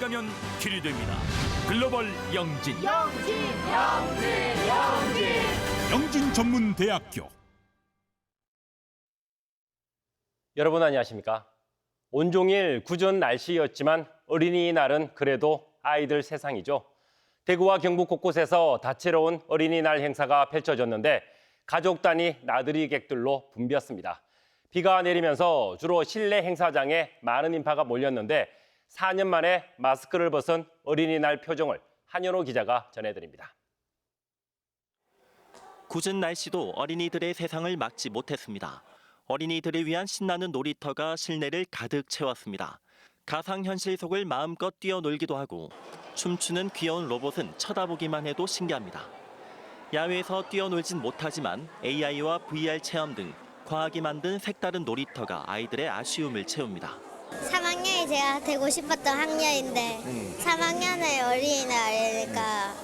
가면 길이 됩니다. 글로벌 영진. 영진 전문 대학교. 여러분 안녕하십니까? 온종일 궂은 날씨였지만 어린이날은 그래도 아이들 세상이죠. 대구와 경북 곳곳에서 다채로운 어린이날 행사가 펼쳐졌는데 가족 단위 나들이 객들로 붐볐습니다. 비가 내리면서 주로 실내 행사장에 많은 인파가 몰렸는데 4년 만에 마스크를 벗은 어린이날 표정을 한현호 기자가 전해드립니다. 궂은 날씨도 어린이들의 세상을 막지 못했습니다. 어린이들을 위한 신나는 놀이터가 실내를 가득 채웠습니다. 가상현실 속을 마음껏 뛰어놀기도 하고 춤추는 귀여운 로봇은 쳐다보기만 해도 신기합니다. 야외에서 뛰어놀진 못하지만 AI와 VR 체험 등 과학이 만든 색다른 놀이터가 아이들의 아쉬움을 채웁니다. 3학년이 제가 되고 싶었던 학년인데 3학년의 어린이날이니까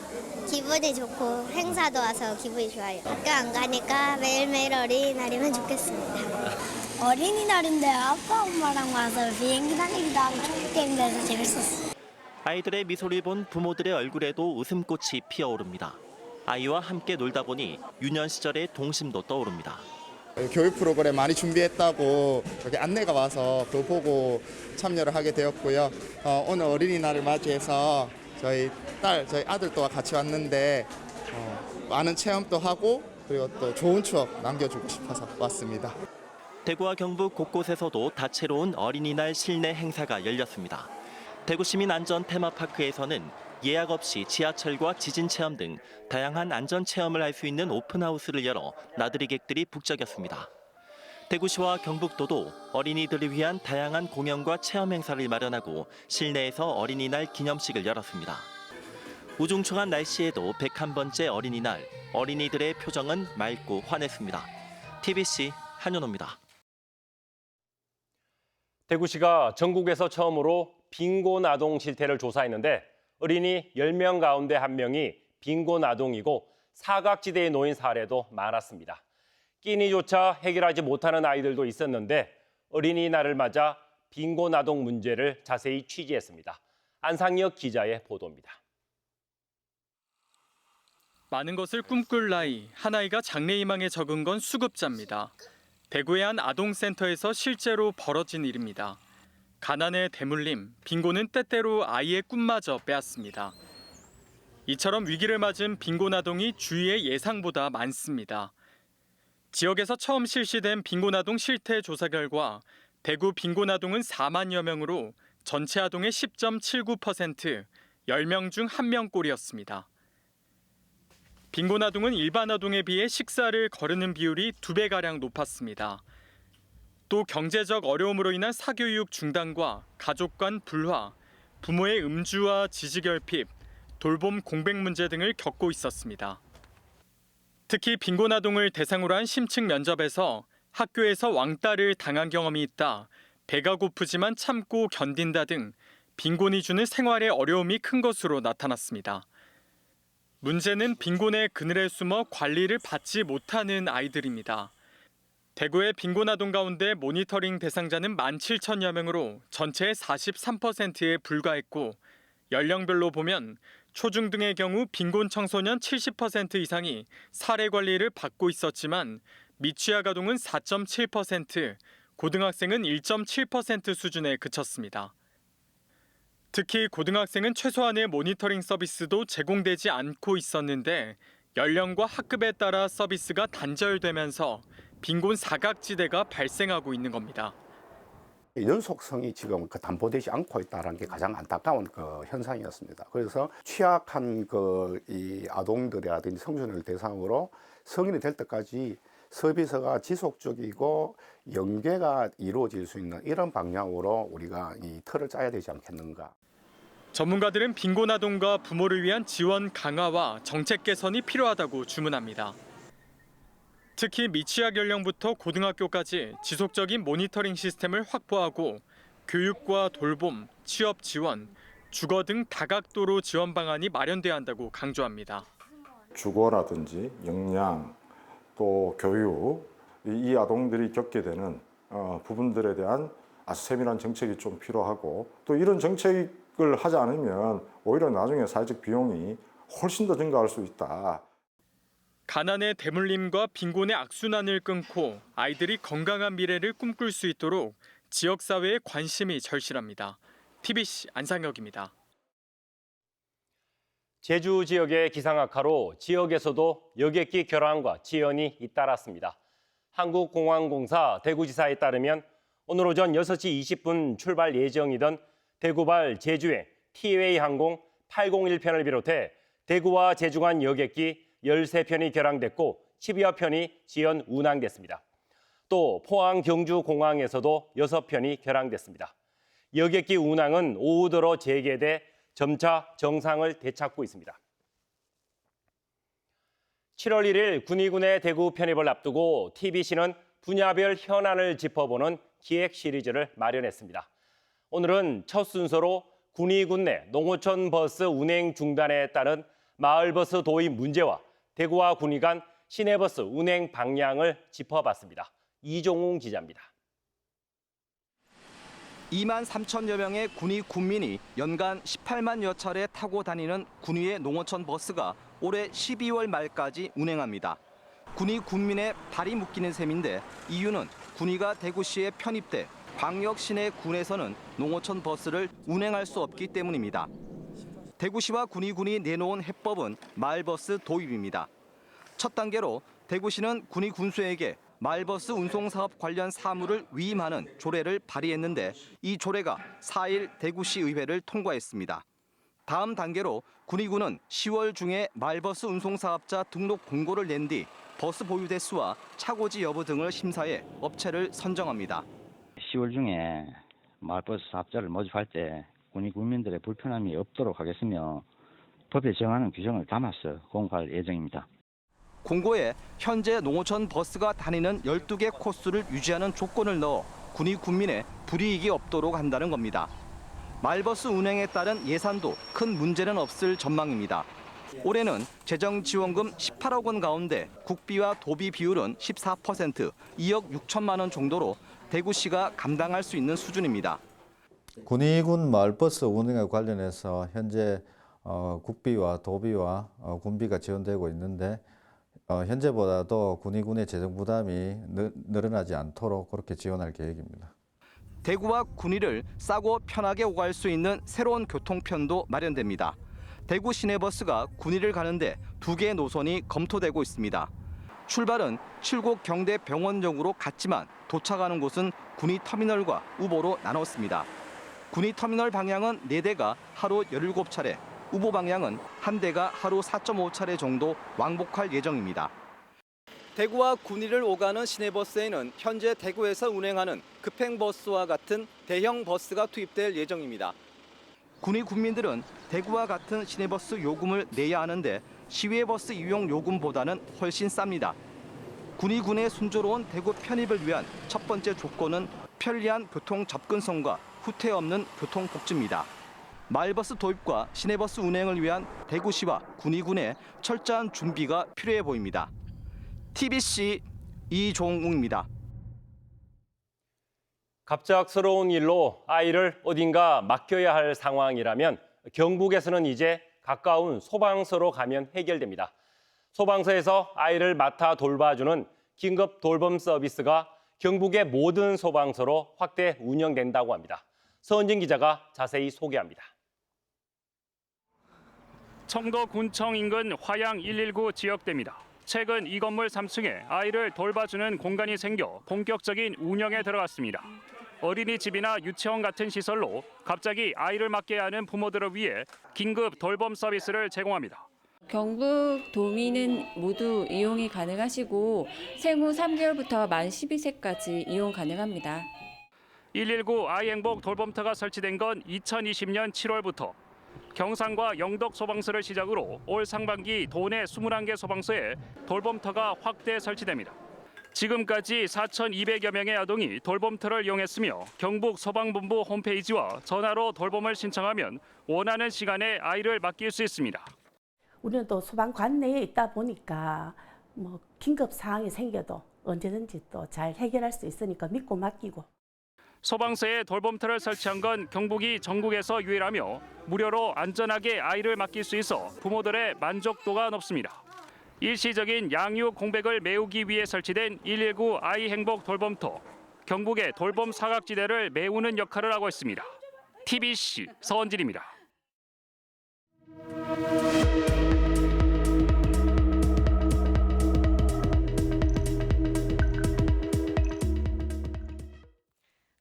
기분이 좋고 행사도 와서 기분이 좋아요. 학교 안 가니까 매일매일 어린이날이면 좋겠습니다. 어린이날인데 아빠 엄마랑 와서 비행기 다니기도 하고 축구게임도 해서 재밌었어요. 아이들의 미소를 본 부모들의 얼굴에도 웃음꽃이 피어오릅니다. 아이와 함께 놀다 보니 유년 시절의 동심도 떠오릅니다. 교육 프로그램 많이 준비했다고 여기 안내가 와서 그거 보고 참여를 하게 되었고요. 오늘 어린이날을 맞이해서 저희 아들도 같이 왔는데 많은 체험도 하고 그리고 또 좋은 추억 남겨주고 싶어서 왔습니다. 대구와 경북 곳곳에서도 다채로운 어린이날 실내 행사가 열렸습니다. 대구시민 안전 테마파크에서는 예약 없이 지하철과 지진 체험 등 다양한 안전 체험을 할 수 있는 오픈하우스를 열어 나들이객들이 북적였습니다. 대구시와 경북도도 어린이들을 위한 다양한 공연과 체험 행사를 마련하고 실내에서 어린이날 기념식을 열었습니다. 우중충한 날씨에도 101번째 어린이날, 어린이들의 표정은 맑고 환했습니다. TBC 한현호입니다. 대구시가 전국에서 처음으로 빈곤아동 실태를 조사했는데 어린이 10명 가운데 1명이 빈곤아동이고 사각지대에 놓인 사례도 많았습니다. 끼니조차 해결하지 못하는 아이들도 있었는데 어린이날을 맞아 빈곤아동 문제를 자세히 취재했습니다. 안상혁 기자의 보도입니다. 많은 것을 꿈꿀 나이, 한 아이가 장래희망에 적은 건 수급자입니다. 대구의 한 아동센터에서 실제로 벌어진 일입니다. 가난의 대물림, 빈곤은 때때로 아이의 꿈마저 빼앗습니다. 이처럼 위기를 맞은 빈곤아동이 주위의 예상보다 많습니다. 지역에서 처음 실시된 빈곤아동 실태 조사 결과 대구 빈곤아동은 4만여 명으로 전체 아동의 10.79%, 10명 중 1명꼴이었습니다. 빈곤아동은 일반 아동에 비해 식사를 거르는 비율이 2배가량 높았습니다. 또 경제적 어려움으로 인한 사교육 중단과 가족 간 불화, 부모의 음주와 지지결핍, 돌봄 공백 문제 등을 겪고 있었습니다. 특히 빈곤아동을 대상으로 한 심층 면접에서 학교에서 왕따를 당한 경험이 있다, 배가 고프지만 참고 견딘다 등 빈곤이 주는 생활의 어려움이 큰 것으로 나타났습니다. 문제는 빈곤의 그늘에 숨어 관리를 받지 못하는 아이들입니다. 대구의 빈곤아동 가운데 모니터링 대상자는 17,000여 명으로 전체의 43%에 불과했고 연령별로 보면 초중등의 경우 빈곤 청소년 70% 이상이 사례 관리를 받고 있었지만 미취학 아동은 4.7%, 고등학생은 1.7% 수준에 그쳤습니다. 특히 고등학생은 최소한의 모니터링 서비스도 제공되지 않고 있었는데 연령과 학급에 따라 서비스가 단절되면서 빈곤 사각지대가 발생하고 있는 겁니다. 연속성이 지금 담보되지 않고 있다는 게 가장 안타까운 현상이었습니다. 그래서 취약한 이 아동들이라든지 청소년을 대상으로 성인이 될 때까지 서비스가 지속적이고 연계가 이루어질 수 있는 이런 방향으로 우리가 이 틀을 짜야 되지 않겠는가. 전문가들은 빈곤아동과 부모를 위한 지원 강화와 정책 개선이 필요하다고 주문합니다. 특히 미취학 연령부터 고등학교까지 지속적인 모니터링 시스템을 확보하고 교육과 돌봄, 취업 지원, 주거 등 다각도로 지원 방안이 마련돼야 한다고 강조합니다. 주거라든지 영양, 또 교육, 이 아동들이 겪게 되는 부분들에 대한 아주 세밀한 정책이 좀 필요하고 또 이런 정책이 걸 하지 않으면 오히려 나중에 사회적 비용이 훨씬 더 증가할 수 있다. 가난의 대물림과 빈곤의 악순환을 끊고 아이들이 건강한 미래를 꿈꿀 수 있도록 지역사회의 관심이 절실합니다. TBC 안상혁입니다. 제주 지역의 기상악화로 지역에서도 여객기 결항과 지연이 잇따랐습니다. 한국공항공사 대구지사에 따르면 오늘 오전 6시 20분 출발 예정이던 대구발 제주행 티웨이 항공 801편을 비롯해 대구와 제주 간 여객기 13편이 결항됐고 10여 편이 지연 운항됐습니다. 또 포항 경주공항에서도 6편이 결항됐습니다. 여객기 운항은 오후 들어 재개돼 점차 정상을 되찾고 있습니다. 7월 1일 군의군의 대구 편입을 앞두고 TBC는 분야별 현안을 짚어보는 기획 시리즈를 마련했습니다. 오늘은 첫 순서로 군의군 내 농어촌 버스 운행 중단에 따른 마을버스 도입 문제와 대구와 군의 간 시내버스 운행 방향을 짚어봤습니다. 이종웅 기자입니다. 2만 3천여 명의 군의 군민이 연간 18만여 차례 타고 다니는 군의의 농어촌 버스가 올해 12월 말까지 운행합니다. 군의 군민의 발이 묶이는 셈인데 이유는 군의가 대구시에 편입돼 광역 시내 군에서는 농어촌 버스를 운행할 수 없기 때문입니다. 대구시와 군의군이 내놓은 해법은 마을버스 도입입니다. 첫 단계로 대구시는 군의 군수에게 마을버스 운송사업 관련 사무를 위임하는 조례를 발의했는데 이 조례가 4일 대구시 의회를 통과했습니다. 다음 단계로 군의군은 10월 중에 마을버스 운송사업자 등록 공고를 낸 뒤 버스 보유 대수와 차고지 여부 등을 심사해 업체를 선정합니다. 10월 중에 마을버스 사업자를 모집할 때 군의 국민들의 불편함이 없도록 하겠으며 법에 정하는 규정을 담아서 공고할 예정입니다. 공고에 현재 농어촌 버스가 다니는 12개 코스를 유지하는 조건을 넣어 군의 군민의 불이익이 없도록 한다는 겁니다. 마을버스 운행에 따른 예산도 큰 문제는 없을 전망입니다. 올해는 재정지원금 18억 원 가운데 국비와 도비 비율은 14%, 2억 6천만 원 정도로 대구시가 감당할 수 있는 수준입니다. 군의군 마을버스 운행에 관련해서 현재 국비와 도비와 군비가 지원되고 있는데 현재보다도 군의군의 재정 부담이 늘어나지 않도록 그렇게 지원할 계획입니다. 대구와 군의를 싸고 편하게 오갈 수 있는 새로운 교통편도 마련됩니다. 대구 시내버스가 군의를 가는데 2개의 노선이 검토되고 있습니다. 출발은 칠곡 경대 병원역으로 갔지만 도착하는 곳은 군의 터미널과 우보로 나눴습니다. 군의 터미널 방향은 4대가 하루 17차례, 우보 방향은 1대가 하루 4.5차례 정도 왕복할 예정입니다. 대구와 군의를 오가는 시내버스에는 현재 대구에서 운행하는 급행버스와 같은 대형 버스가 투입될 예정입니다. 군의 군민들은 대구와 같은 시내버스 요금을 내야 하는데 시외버스 이용 요금보다는 훨씬 쌉니다. 군의군의 순조로운 대구 편입을 위한 첫 번째 조건은 편리한 교통 접근성과 후퇴 없는 교통 복지입니다. 마을버스 도입과 시내버스 운행을 위한 대구시와 군의군의 철저한 준비가 필요해 보입니다. TBC 이종웅입니다. 갑작스러운 일로 아이를 어딘가 맡겨야 할 상황이라면 경북에서는 이제 가까운 소방서로 가면 해결됩니다. 소방서에서 아이를 맡아 돌봐주는 긴급 돌봄 서비스가 경북의 모든 소방서로 확대 운영된다고 합니다. 서은진 기자가 자세히 소개합니다. 청도군청 인근 화양 119 지역대입니다. 최근 이 건물 3층에 아이를 돌봐주는 공간이 생겨 본격적인 운영에 들어갔습니다. 어린이집이나 유치원 같은 시설로 갑자기 아이를 맡게 하는 부모들을 위해 긴급 돌봄 서비스를 제공합니다. 경북 도민은 모두 이용이 가능하시고 생후 3개월부터 만 12세까지 이용 가능합니다. 119 아이행복 돌봄터가 설치된 건 2020년 7월부터 경상과 영덕 소방서를 시작으로 올 상반기 도내 21개 소방서에 돌봄터가 확대 설치됩니다. 지금까지 4,200여 명의 아동이 돌봄터를 이용했으며 경북 소방본부 홈페이지와 전화로 돌봄을 신청하면 원하는 시간에 아이를 맡길 수 있습니다. 우리는 또 소방 관내에 있다 보니까 긴급 사항이 생겨도 언제든지 또 잘 해결할 수 있으니까 믿고 맡기고. 소방서에 돌봄터를 설치한 건 경북이 전국에서 유일하며 무료로 안전하게 아이를 맡길 수 있어 부모들의 만족도가 높습니다. 일시적인 양육 공백을 메우기 위해 설치된 119 아이 행복 돌봄터. 경북의 돌봄 사각지대를 메우는 역할을 하고 있습니다. TBC 서원진입니다.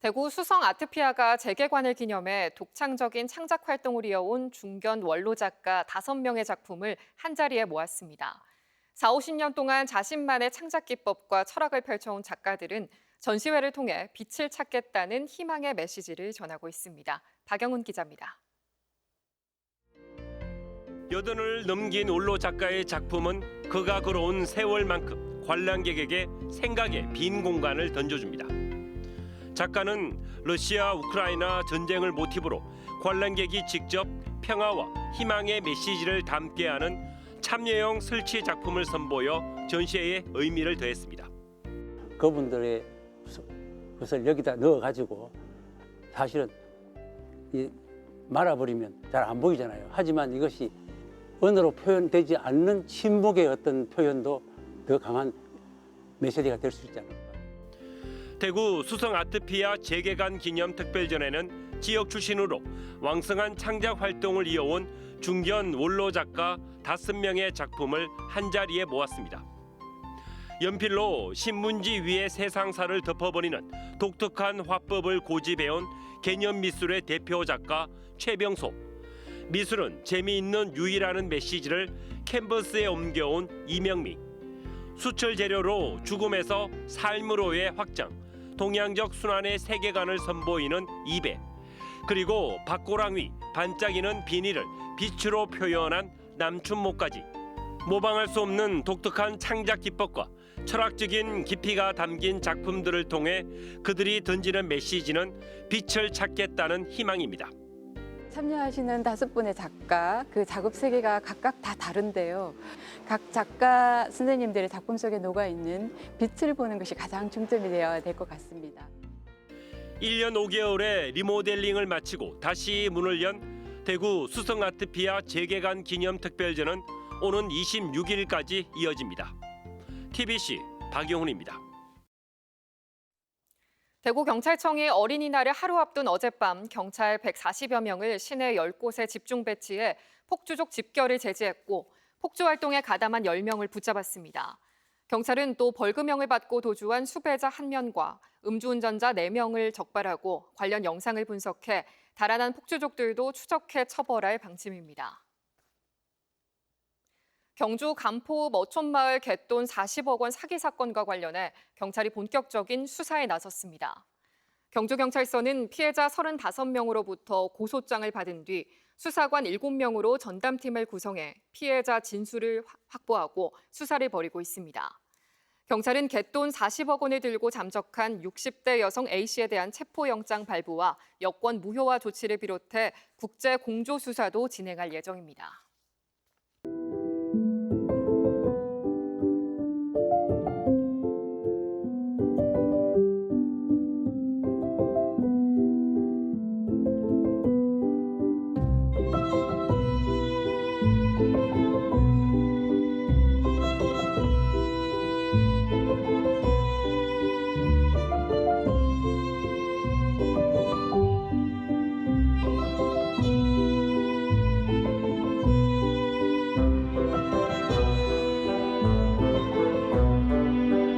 대구 수성 아트피아가 재개관을 기념해 독창적인 창작 활동을 이어온 중견 원로 작가 5명의 작품을 한자리에 모았습니다. 40-50년 동안 자신만의 창작 기법과 철학을 펼쳐온 작가들은 전시회를 통해 빛을 찾겠다는 희망의 메시지를 전하고 있습니다. 박영훈 기자입니다. 80을 넘긴 원로 작가의 작품은 그가 걸어온 세월만큼 관람객에게 생각의 빈 공간을 던져줍니다. 작가는 러시아, 우크라이나 전쟁을 모티브로 관람객이 직접 평화와 희망의 메시지를 담게 하는 참여형 설치 작품을 선보여 전시회에 의미를 더했습니다. 그분들의 것을 여기다 넣어가지고 사실은 말아버리면 잘 안 보이잖아요. 하지만 이것이 언어로 표현되지 않는 침묵의 어떤 표현도 더 강한 메시지가 될 수 있지 않을까. 대구 수성 아트피아 재개관 기념 특별전에는 지역 출신으로 왕성한 창작 활동을 이어온 중견 원로 작가 5명의 작품을 한자리에 모았습니다. 연필로 신문지 위에 세상사를 덮어버리는 독특한 화법을 고집해온 개념미술의 대표 작가 최병소. 미술은 재미있는 유희라는 메시지를 캔버스에 옮겨온 이명미. 수철 재료로 죽음에서 삶으로의 확장, 동양적 순환의 세계관을 선보이는 이배. 그리고 밭고랑 위 반짝이는 비닐을 빛으로 표현한 남춘모까지. 모방할 수 없는 독특한 창작 기법과 철학적인 깊이가 담긴 작품들을 통해 그들이 던지는 메시지는 빛을 찾겠다는 희망입니다. 참여하시는 5분의 작가, 그 작업 세계가 각각 다 다른데요. 각 작가 선생님들의 작품 속에 녹아있는 빛을 보는 것이 가장 중점이 되어야 될 것 같습니다. 1년 5개월의 리모델링을 마치고 다시 문을 연 대구 수성 아트피아 재개관 기념 특별전은 오는 26일까지 이어집니다. TBC 박영훈입니다. 대구경찰청이 어린이날을 하루 앞둔 어젯밤 경찰 140여 명을 시내 10곳에 집중 배치해 폭주족 집결을 제지했고 폭주 활동에 가담한 10명을 붙잡았습니다. 경찰은 또 벌금형을 받고 도주한 수배자 1명과 음주운전자 4명을 적발하고 관련 영상을 분석해 달아난 폭주족들도 추적해 처벌할 방침입니다. 경주 간포 머촌마을 갯돈 40억 원 사기 사건과 관련해 경찰이 본격적인 수사에 나섰습니다. 경주경찰서는 피해자 35명으로부터 고소장을 받은 뒤 수사관 7명으로 전담팀을 구성해 피해자 진술을 확보하고 수사를 벌이고 있습니다. 경찰은 갯돈 40억 원을 들고 잠적한 60대 여성 A씨에 대한 체포영장 발부와 여권 무효화 조치를 비롯해 국제 공조 수사도 진행할 예정입니다.